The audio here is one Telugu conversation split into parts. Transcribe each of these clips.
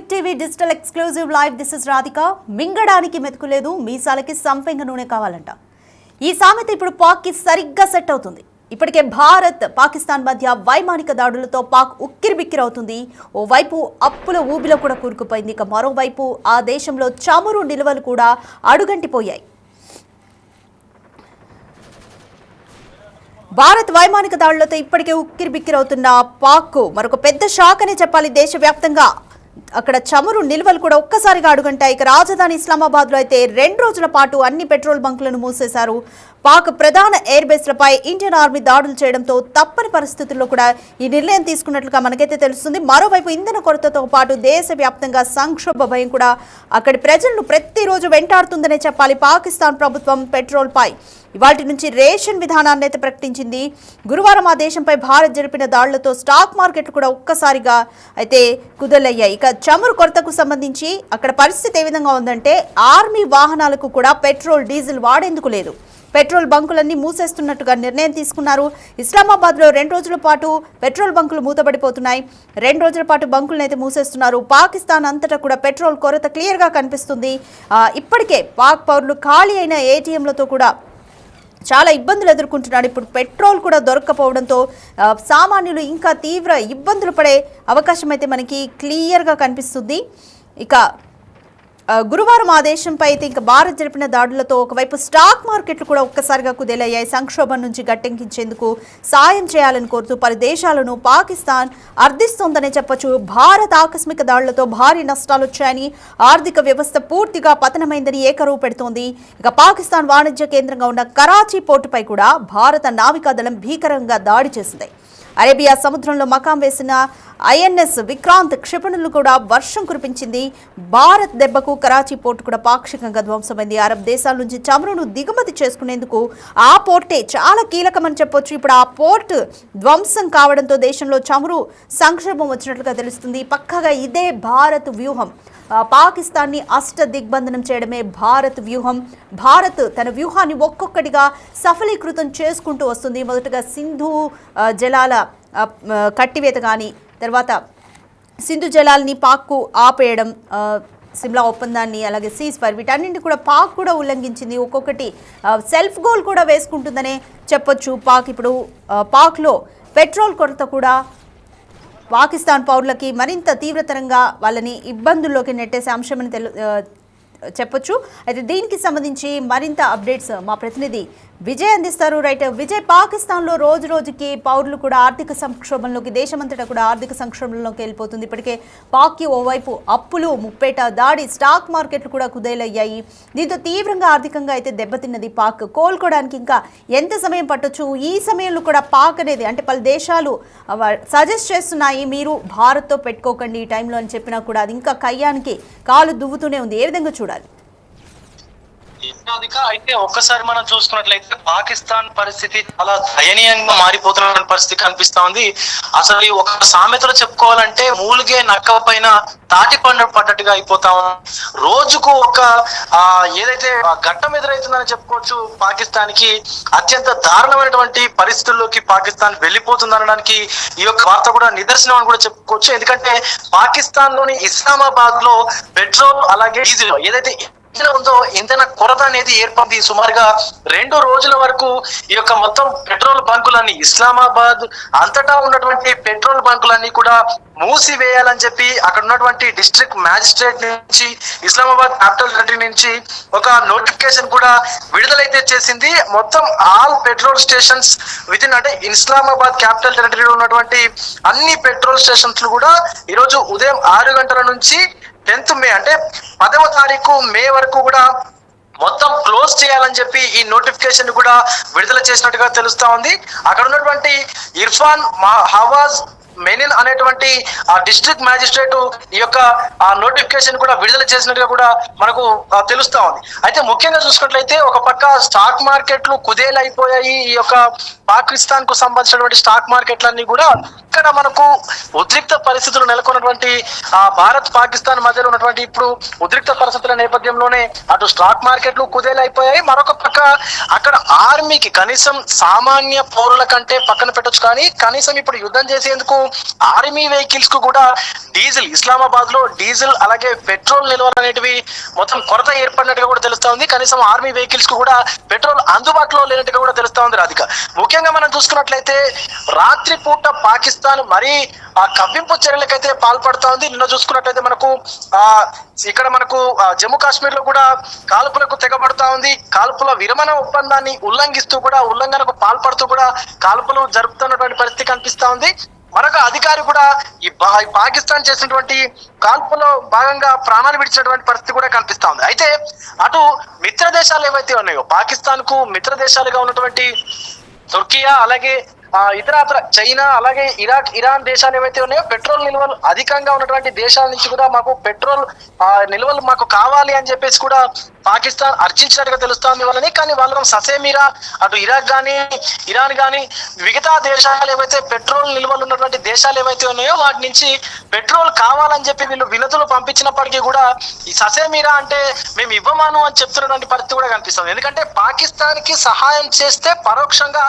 Big TV digital exclusive live. This is Radhika. మింగడానికి మెతుకులేదు, మీసాలకి సంపెంగ నూనె కావాలంట. ఈ సామెత ఇప్పుడు పాక్ కి సరిగ్గా సెట్ అవుతుంది. ఇప్పటికే భారత్ పాకిస్తాన్ మధ్య వైమానిక దాడులతో పాక్ ఉక్కిరిబిక్కిరవుతుంది. ఓవైపు అప్పుల ఊబిలో కూడా కూరుకుపోయింది. ఇక మరోవైపు ఆ దేశంలో చమురు నిల్వలు కూడా అడుగంటిపోయాయి. భారత్ వైమానిక దాడులతో ఇప్పటికే ఉక్కిరిబిక్కిరవుతున్న పాక్ మరొక పెద్ద షాక్ అనే చెప్పాలి. దేశవ్యాప్తంగా అక్కడ చమురు నిల్వలు కూడా ఒక్కసారిగా అడుగంటాయి. ఇక రాజధాని ఇస్లామాబాద్లో అయితే 2 రోజుల పాటు అన్ని పెట్రోల్ బంకులను మూసేశారు. పాక్ ప్రధాన ఎయిర్ బేస్లపై ఇండియన్ ఆర్మీ దాడులు చేయడంతో తప్పని పరిస్థితుల్లో కూడా ఈ నిర్ణయం తీసుకున్నట్లుగా మనకైతే తెలుస్తుంది. మరోవైపు ఇంధన కొరతతో పాటు దేశవ్యాప్తంగా సంక్షోభ భయం కూడా అక్కడి ప్రజలను ప్రతిరోజు వెంటాడుతుందనే చెప్పాలి. పాకిస్తాన్ ప్రభుత్వం పెట్రోల్పై ఇవాటి నుంచి రేషన్ విధానాన్ని అయితే ప్రకటించింది. గురువారం ఆ దేశంపై భారత్ జరిపిన దాడులతో స్టాక్ మార్కెట్లు కూడా ఒక్కసారిగా అయితే కుదలయ్యాయి. ఇక చమురు కొరతకు సంబంధించి అక్కడ పరిస్థితి ఏ విధంగా ఉందంటే ఆర్మీ వాహనాలకు కూడా పెట్రోల్ డీజిల్ వాడేందుకు లేదు. పెట్రోల్ బంకులన్నీ మూసేస్తున్నట్టుగా నిర్ణయం తీసుకున్నారు. ఇస్లామాబాద్లో 2 రోజుల పాటు పెట్రోల్ బంకులు మూతపడిపోతున్నాయి. 2 రోజుల పాటు బంకులను అయితే మూసేస్తున్నారు. పాకిస్తాన్ అంతటా కూడా పెట్రోల్ కొరత క్లియర్గా కనిపిస్తుంది. ఇప్పటికే పాక్ పౌరులు ఖాళీ అయిన ఏటీఎంలతో కూడా చాలా ఇబ్బందులు ఎదుర్కొంటున్నాడు. ఇప్పుడు పెట్రోల్ కూడా దొరక్కపోవడంతో సామాన్యులు ఇంకా తీవ్ర ఇబ్బందులు పడే అవకాశం అయితే మనకి క్లియర్గా కనిపిస్తుంది. ఇక గురువారం ఆ దేశంపై అయితే ఇంకా భారత్ జరిపిన దాడులతో ఒకవైపు స్టాక్ మార్కెట్లు కూడా ఒక్కసారిగా కుదేలయ్యాయి. సంక్షోభం నుంచి గట్టెక్కించేందుకు సాయం చేయాలని కోరుతూ పలు దేశాలను పాకిస్తాన్ అర్థిస్తోందనే చెప్పొచ్చు. భారత్ ఆకస్మిక దాడులతో భారీ నష్టాలు వచ్చాయని, ఆర్థిక వ్యవస్థ పూర్తిగా పతనమైందని ఏకరువు పెడుతోంది. ఇక పాకిస్తాన్ వాణిజ్య కేంద్రంగా ఉన్న కరాచీ పోర్టుపై కూడా భారత నావికాదళం భీకరంగా దాడి చేసింది. అరేబియా సముద్రంలో మకాం వేసిన ఐఎన్ఎస్ విక్రాంత్ క్షిపణులు కూడా వర్షం కురిపించింది. భారత్ దెబ్బకు కరాచీ పోర్టు కూడా పాక్షికంగా ధ్వంసమైంది. అరబ్ దేశాల నుంచి చమురును దిగుమతి చేసుకునేందుకు ఆ పోర్టే చాలా కీలకమని చెప్పొచ్చు. ఇప్పుడు ఆ పోర్టు ధ్వంసం కావడంతో దేశంలో చమురు సంక్షోభం వచ్చినట్లుగా తెలుస్తుంది. పక్కగా ఇదే భారత్ వ్యూహం. పాకిస్తాన్ని దిగ్బంధనం చేయడమే భారత్ వ్యూహం. భారత్ తన వ్యూహాన్ని ఒక్కొక్కటిగా సఫలీకృతం చేసుకుంటూ వస్తుంది. మొదటగా సింధు జలాల కట్టివేత కానీ, తర్వాత సింధు జలాల్ని పాక్కు ఆపేయడం, సిమ్లా ఒప్పందాన్ని, అలాగే సీజ్ ఫైర్, వీటన్నింటి కూడా పాక్ కూడా ఉల్లంఘించింది. ఒక్కొక్కటి సెల్ఫ్ గోల్ కూడా వేసుకుంటుందనే చెప్పొచ్చు. పాక్ ఇప్పుడు పాక్లో పెట్రోల్ కొరత కూడా పాకిస్తాన్ పౌరులకి మరింత తీవ్రతరంగా వాళ్ళని ఇబ్బందుల్లోకి నెట్టేసే అంశమని చెప్పొచ్చు. అయితే దీనికి సంబంధించి మరింత అప్డేట్స్ మా ప్రతినిధి విజయ్ అందిస్తారు. రైట్ విజయ్, పాకిస్తాన్లో రోజు రోజుకి పౌరులు కూడా ఆర్థిక సంక్షోభంలోకి, దేశమంతటా కూడా ఆర్థిక సంక్షోభంలోకి వెళ్ళిపోతుంది. ఇప్పటికే పాక్కి ఓవైపు అప్పులు, ముప్పేట దాడి, స్టాక్ మార్కెట్లు కూడా కుదేలయ్యాయి. దీంతో తీవ్రంగా ఆర్థికంగా అయితే దెబ్బతిన్నది పాక్. కోలుకోవడానికి ఇంకా ఎంత సమయం పట్టొచ్చు? ఈ సమయంలో కూడా పాక్ అనేది అంటే పలు దేశాలు సజెస్ట్ చేస్తున్నాయి మీరు భారత్తో పెట్టుకోకండి ఈ టైంలో అని చెప్పినా కూడా అది ఇంకా కయ్యానికి కాలు దువ్వుతూనే ఉంది. ఏ విధంగా చూడాలి? అయితే ఒక్కసారి మనం చూసుకున్నట్లయితే పాకిస్తాన్ పరిస్థితి చాలా దయనీయంగా మారిపోతున్న పరిస్థితి కనిపిస్తా ఉంది. అసలు ఒక సామెతలో చెప్పుకోవాలంటే మూలిగే నక్క పైన తాటి పండు పడ్డట్టుగా అయిపోతా ఉన్నాం. రోజుకు ఒక ఏదైతే ఘట్టం ఎదురైతుందని చెప్పుకోవచ్చు. పాకిస్తాన్ కి అత్యంత దారుణమైనటువంటి పరిస్థితుల్లోకి పాకిస్తాన్ వెళ్ళిపోతుందనడానికి ఈ యొక్క వార్త కూడా నిదర్శనం అని కూడా చెప్పుకోవచ్చు. ఎందుకంటే పాకిస్తాన్ లోని ఇస్లామాబాద్ లో పెట్రోల్ అలాగే డీజిల్ ఏదైతే ఉందో ఇంధన కొరత అనేది ఏర్పడింది. సుమారుగా 2 రోజుల వరకు ఈ యొక్క మొత్తం పెట్రోల్ బంకులన్నీ, ఇస్లామాబాద్ అంతటా ఉన్నటువంటి పెట్రోల్ బంకులన్నీ కూడా మూసివేయాలని చెప్పి అక్కడ ఉన్నటువంటి డిస్ట్రిక్ట్ మ్యాజిస్ట్రేట్ నుంచి, ఇస్లామాబాద్ క్యాపిటల్ టెరిటరీ నుంచి ఒక నోటిఫికేషన్ కూడా విడుదలైతే చేసింది. మొత్తం ఆల్ పెట్రోల్ స్టేషన్స్ వితిన్ అంటే ఇస్లామాబాద్ క్యాపిటల్ టెరిటరీలో ఉన్నటువంటి అన్ని పెట్రోల్ స్టేషన్స్ కూడా ఈరోజు ఉదయం 6 గంటల నుంచి 10th మే అంటే 10వ తారీఖు మే వరకు కూడా మొత్తం క్లోజ్ చేయాలని చెప్పి ఈ నోటిఫికేషన్ కూడా విడుదల చేసినట్టుగా తెలుస్తా ఉంది. అక్కడ ఉన్నటువంటి ఇర్ఫాన్ హవాజ్ మెనిన్ అనేటువంటి ఆ డిస్ట్రిక్ట్ మ్యాజిస్ట్రేట్ ఈ యొక్క నోటిఫికేషన్ కూడా విడుదల చేసినట్టుగా కూడా మనకు తెలుస్తా ఉంది. అయితే ముఖ్యంగా చూసుకున్నట్లయితే ఒక పక్క స్టాక్ మార్కెట్లు కుదేలైపోయాయి. ఈ యొక్క పాకిస్తాన్ కు సంబంధించినటువంటి స్టాక్ మార్కెట్లన్నీ కూడా ఇక్కడ మనకు ఉద్రిక్త పరిస్థితులు నెలకొన్నటువంటి భారత్ పాకిస్తాన్ మధ్యలో ఉన్నటువంటి ఇప్పుడు ఉద్రిక్త పరిస్థితుల నేపథ్యంలోనే అటు స్టాక్ మార్కెట్లు కుదేలైపోయాయి. మరొక పక్క అక్కడ ఆర్మీకి కనీసం సామాన్య పౌరుల కంటే పక్కన పెట్టొచ్చు, కానీ కనీసం ఇప్పుడు యుద్ధం చేసేందుకు ఆర్మీ వెహికల్స్ కు కూడా డీజిల్, ఇస్లామాబాద్ లో డీజిల్ అలాగే పెట్రోల్ నిల్వలు అనేటివి మొత్తం కొరత ఏర్పడినట్టుగా కూడా తెలుస్తా ఉంది. కనీసం ఆర్మీ వెహికల్స్ కు కూడా పెట్రోల్ అందుబాటులో లేనట్టుగా కూడా తెలుస్తా ఉంది రాధిక. ముఖ్యంగా మనం చూసుకున్నట్లయితే రాత్రి పూట పాకిస్తాన్ మరీ ఆ కవ్వింపు చర్యలకైతే పాల్పడుతా ఉంది. నిన్న చూసుకున్నట్లయితే మనకు ఇక్కడ మనకు జమ్మూ కాశ్మీర్ లో కూడా కాల్పులకు తెగబడతా ఉంది. కాల్పుల విరమణ ఒప్పందాన్ని ఉల్లంఘిస్తూ కూడా ఉల్లంఘనకు పాల్పడుతూ కూడా కాల్పులు జరుపుతున్నటువంటి పరిస్థితి కనిపిస్తా ఉంది. మరొక అధికారి కూడా ఈ పాకిస్తాన్ చేసినటువంటి కాల్పులో భాగంగా ప్రాణాలు విడిచినటువంటి పరిస్థితి కూడా కనిపిస్తా ఉంది. అయితే అటు మిత్ర దేశాలు ఏవైతే ఉన్నాయో, పాకిస్తాన్ కు మిత్ర దేశాలుగా ఉన్నటువంటి తుర్కియా అలాగే ఇతర చైనా అలాగే ఇరాక్, ఇరాన్ దేశాలు ఏవైతే ఉన్నాయో పెట్రోల్ నిల్వలు అధికంగా ఉన్నటువంటి దేశాల నుంచి కూడా మాకు పెట్రోల్ నిల్వలు మాకు కావాలి అని చెప్పేసి కూడా పాకిస్తాన్ అర్జించినట్టుగా తెలుస్తోంది వాళ్ళని. కానీ వాళ్ళని ససేమీరా అటు ఇరాక్ కానీ ఇరాన్ కానీ మిగతా దేశాలు ఏవైతే పెట్రోల్ నిల్వలు ఉన్నటువంటి దేశాలు ఏవైతే ఉన్నాయో వాటి నుంచి పెట్రోల్ కావాలని చెప్పి వీళ్ళు వినతులు పంపించినప్పటికీ కూడా ఈ ససేమీరా అంటే మేము ఇవ్వమాను అని చెప్తున్నటువంటి పరిస్థితి కూడా కనిపిస్తుంది. ఎందుకంటే పాకిస్తాన్ కి సహాయం చేస్తే పరోక్షంగా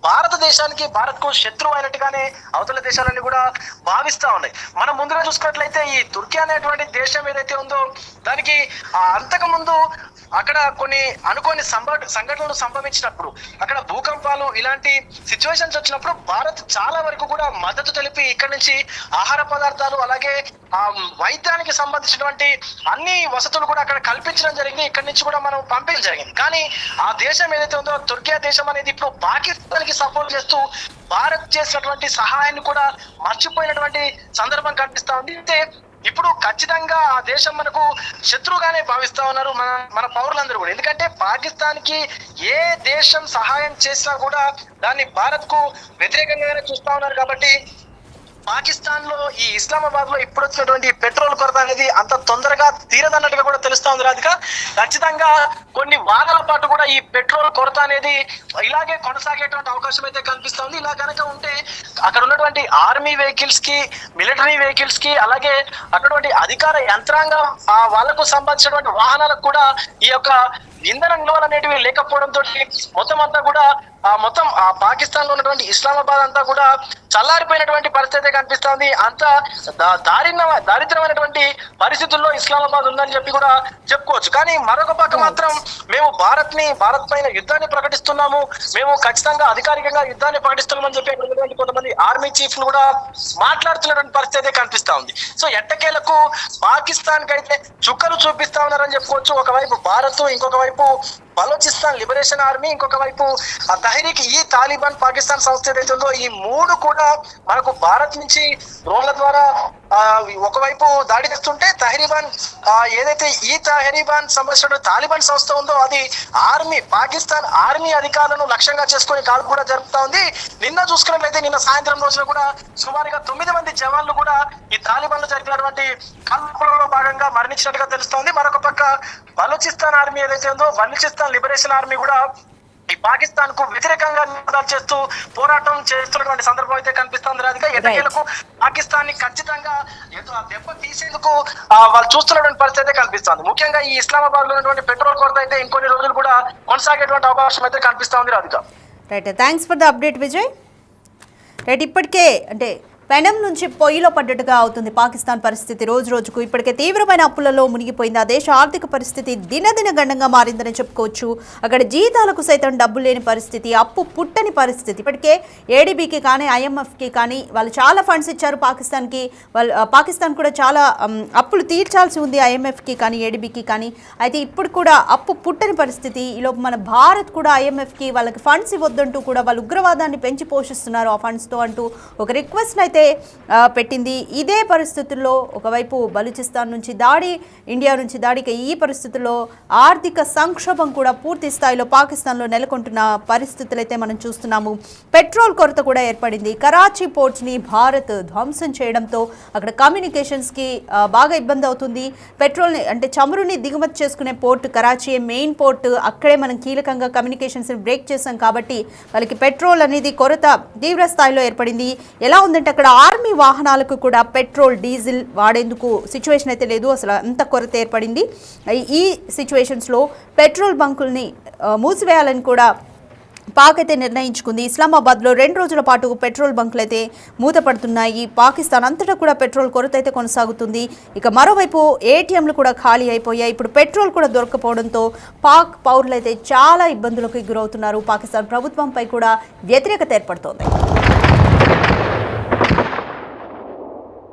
భారతదేశానికి, భారత్ కు శత్రువు అయినట్టుగానే అవతల దేశాలన్నీ కూడా భావిస్తా ఉన్నాయి. మనం ముందుగా చూసుకున్నట్లయితే ఈ తుర్కీ అనేటువంటి దేశం ఏదైతే ఉందో దానికి అంతకు ముందు అక్కడ కొన్ని అనుకోని సంఘటనలు సంభవించినప్పుడు, అక్కడ భూకంపాలు ఇలాంటి సిచ్యువేషన్స్ వచ్చినప్పుడు భారత్ చాలా వరకు కూడా మద్దతు తెలిపి ఇక్కడ నుంచి ఆహార పదార్థాలు అలాగే వైద్యానికి సంబంధించినటువంటి అన్ని వసతులు కూడా అక్కడ కల్పించడం జరిగింది. ఇక్కడ నుంచి కూడా మనం పంపించడం జరిగింది. కానీ ఆ దేశం ఏదైతే ఉందో తుర్కీ దేశం అనేది ఇప్పుడు పాకిస్తాన్ కి సపోర్ట్ చేస్తూ భారత్ చేసినటువంటి సహాయాన్ని కూడా మర్చిపోయినటువంటి సందర్భం కనిపిస్తా ఉంది. అయితే ఇప్పుడు ఖచ్చితంగా ఆ దేశం మనకు శత్రువుగానే భావిస్తా ఉన్నారు మన పౌరులందరూ కూడా. ఎందుకంటే పాకిస్తాన్ కి ఏ దేశం సహాయం చేసినా కూడా దాన్ని భారత్ కు వ్యతిరేకంగానే చూస్తా ఉన్నారు. కాబట్టి పాకిస్తాన్ లో ఈ ఇస్లామాబాద్ లో ఇప్పుడు వచ్చినటువంటి పెట్రోల్ కొరత అనేది అంత తొందరగా తీరదన్నట్టుగా కూడా తెలుస్తా ఉంది రాధిక. ఖచ్చితంగా కొన్ని వారాల పాటు కూడా ఈ పెట్రోల్ కొరత అనేది ఇలాగే కొనసాగేటువంటి అవకాశం అయితే కనిపిస్తా ఉంది. ఇలా కనుక ఉంటే అక్కడ ఉన్నటువంటి ఆర్మీ వెహికల్స్ కి, మిలిటరీ వెహికల్స్ కి అలాగే అటువంటి అధికార యంత్రాంగం వాళ్ళకు సంబంధించినటువంటి వాహనాలకు కూడా ఈ యొక్క ఇంధన నిల్వలు అనేటివి లేకపోవడంతో మొత్తం అంతా కూడా మొత్తం పాకిస్తాన్ లో ఉన్నటువంటి ఇస్లామాబాద్ అంతా కూడా చల్లారిపోయినటువంటి పరిస్థితి కనిపిస్తోంది. అంత దారిద్రమైనటువంటి పరిస్థితుల్లో ఇస్లామాబాద్ ఉందని చెప్పి కూడా చెప్పుకోవచ్చు. కానీ మరొక పక్క మాత్రం మేము భారత్ పైన యుద్ధాన్ని ప్రకటిస్తున్నాము, మేము ఖచ్చితంగా అధికారికంగా యుద్ధాన్ని ప్రకటిస్తున్నామని చెప్పి అక్కడ ఉన్నటువంటి కొంతమంది ఆర్మీ చీఫ్లు కూడా మాట్లాడుతున్నటువంటి పరిస్థితి కనిపిస్తా ఉంది. సో ఎట్టకేలకు పాకిస్తాన్ కి అయితే చుక్కలు చూపిస్తా ఉన్నారని చెప్పుకోవచ్చు. ఒకవైపు భారత్, ఇంకొక వైపు బలోచిస్తాన్ లిబరేషన్ ఆర్మీ, ఇంకొక వైపు తహరీక్ ఈ తాలిబాన్ పాకిస్తాన్ సంస్థ ఏదైతే ఉందో ఈ మూడు కూడా మనకు భారత్ నుంచి డ్రోన్ల ద్వారా ఒకవైపు దాడి చేస్తుంటే తహరీబాన్ ఏదైతే ఈ తహరీబాన్ సంబంధించిన తాలిబాన్ సంస్థ ఉందో అది పాకిస్తాన్ ఆర్మీ అధికారులను లక్ష్యంగా చేసుకుని కాల్పు కూడా జరుపుతా ఉంది. నిన్న చూసుకున్నట్లయితే నిన్న సాయంత్రం రోజున కూడా సుమారుగా 9 మంది జవాన్లు కూడా ఈ తాలిబాన్లు జరిపినటువంటి కాల్పులలో భాగంగా మరణించినట్టుగా తెలుస్తోంది. మరొక పక్క బలూచిస్తాన్ ఆర్మీ ఏదైతే ఉందో బలూచిస్తాన్ లిబరేషన్ ఆర్మీ కూడా ఈ పాకిస్తాన్ కు వ్యతిరేకంగా నినాదాలు చేస్తూ పోరాటం చేస్తున్నటువంటి సందర్భం అయితే కనిపిస్తుంది రాధిక. ఎట్టకేలకు పాకిస్తాన్ ని ఖచ్చితంగా దెబ్బ తీసేందుకు వాళ్ళు చూస్తున్నటువంటి పరిస్థితి అయితే కనిపిస్తుంది. ముఖ్యంగా ఈ ఇస్లామాబాద్ లో ఉన్నటువంటి పెట్రోల్ కొరత అయితే ఇంకొన్ని రోజులు కూడా కొనసాగేటువంటి అవకాశం అయితే కనిపిస్తుంది Radhika. Right, thanks for the update Vijay. Right, ఇప్పటికే అంటే పెనం నుంచి పొయ్యిలో పడ్డట్టుగా అవుతుంది పాకిస్తాన్ పరిస్థితి. రోజు రోజుకు ఇప్పటికే తీవ్రమైన అప్పులలో మునిగిపోయింది. ఆ దేశ ఆర్థిక పరిస్థితి దినదిన గండంగా మారిందని చెప్పుకోవచ్చు. అక్కడ జీతాలకు సైతం డబ్బులు లేని పరిస్థితి, అప్పు పుట్టని పరిస్థితి. ఇప్పటికే ఏడీబీకి కానీ ఐఎంఎఫ్కి కానీ వాళ్ళు చాలా ఫండ్స్ ఇచ్చారు పాకిస్తాన్కి. పాకిస్తాన్ కూడా చాలా అప్పులు తీర్చాల్సి ఉంది ఐఎంఎఫ్కి కానీ ఏడీబీకి కానీ. అయితే ఇప్పుడు కూడా అప్పు పుట్టని పరిస్థితి. ఈలోపు మన భారత్ కూడా ఐఎంఎఫ్కి వాళ్ళకి ఫండ్స్ ఇవ్వద్దంటూ కూడా వాళ్ళు ఉగ్రవాదాన్ని పెంచి పోషిస్తున్నారు ఆ ఫండ్స్తో అంటూ ఒక రిక్వెస్ట్ అయితే అయితే పెట్టింది. ఇదే పరిస్థితుల్లో ఒకవైపు బలూచిస్తాన్ నుంచి దాడి, ఇండియా నుంచి దాడికి ఈ పరిస్థితుల్లో ఆర్థిక సంక్షోభం కూడా పూర్తి స్థాయిలో పాకిస్తాన్లో నెలకొంటున్న పరిస్థితులు అయితే మనం చూస్తున్నాము. పెట్రోల్ కొరత కూడా ఏర్పడింది. కరాచీ పోర్ట్స్ని భారత్ ధ్వంసం చేయడంతో అక్కడ కమ్యూనికేషన్స్కి బాగా ఇబ్బంది అవుతుంది. పెట్రోల్ని అంటే చమురుని దిగుమతి చేసుకునే పోర్ట్ కరాచీ మెయిన్ పోర్ట్, అక్కడే మనం కీలకంగా కమ్యూనికేషన్స్ని బ్రేక్ చేసాం కాబట్టి వాళ్ళకి పెట్రోల్ అనేది కొరత తీవ్ర స్థాయిలో ఏర్పడింది. ఎలా ఉందంటే అక్కడ ఆర్మీ వాహనాలకు కూడా పెట్రోల్ డీజిల్ వాడేందుకు సిచ్యువేషన్ అయితే లేదు, అసలు అంత కొరత ఏర్పడింది. ఈ సిచ్యువేషన్స్లో పెట్రోల్ బంకుల్ని మూసివేయాలని కూడా పాక్ అయితే నిర్ణయించుకుంది. ఇస్లామాబాద్లో 2 రోజుల పాటు పెట్రోల్ బంకులు అయితే మూతపడుతున్నాయి. పాకిస్తాన్ అంతటా కూడా పెట్రోల్ కొరత అయితే కొనసాగుతుంది. ఇక మరోవైపు ఏటీఎంలు కూడా ఖాళీ అయిపోయాయి. ఇప్పుడు పెట్రోల్ కూడా దొరకపోవడంతో పాక్ పౌరులు అయితే చాలా ఇబ్బందులకు గురవుతున్నారు. పాకిస్తాన్ ప్రభుత్వంపై కూడా వ్యతిరేకత ఏర్పడుతోంది.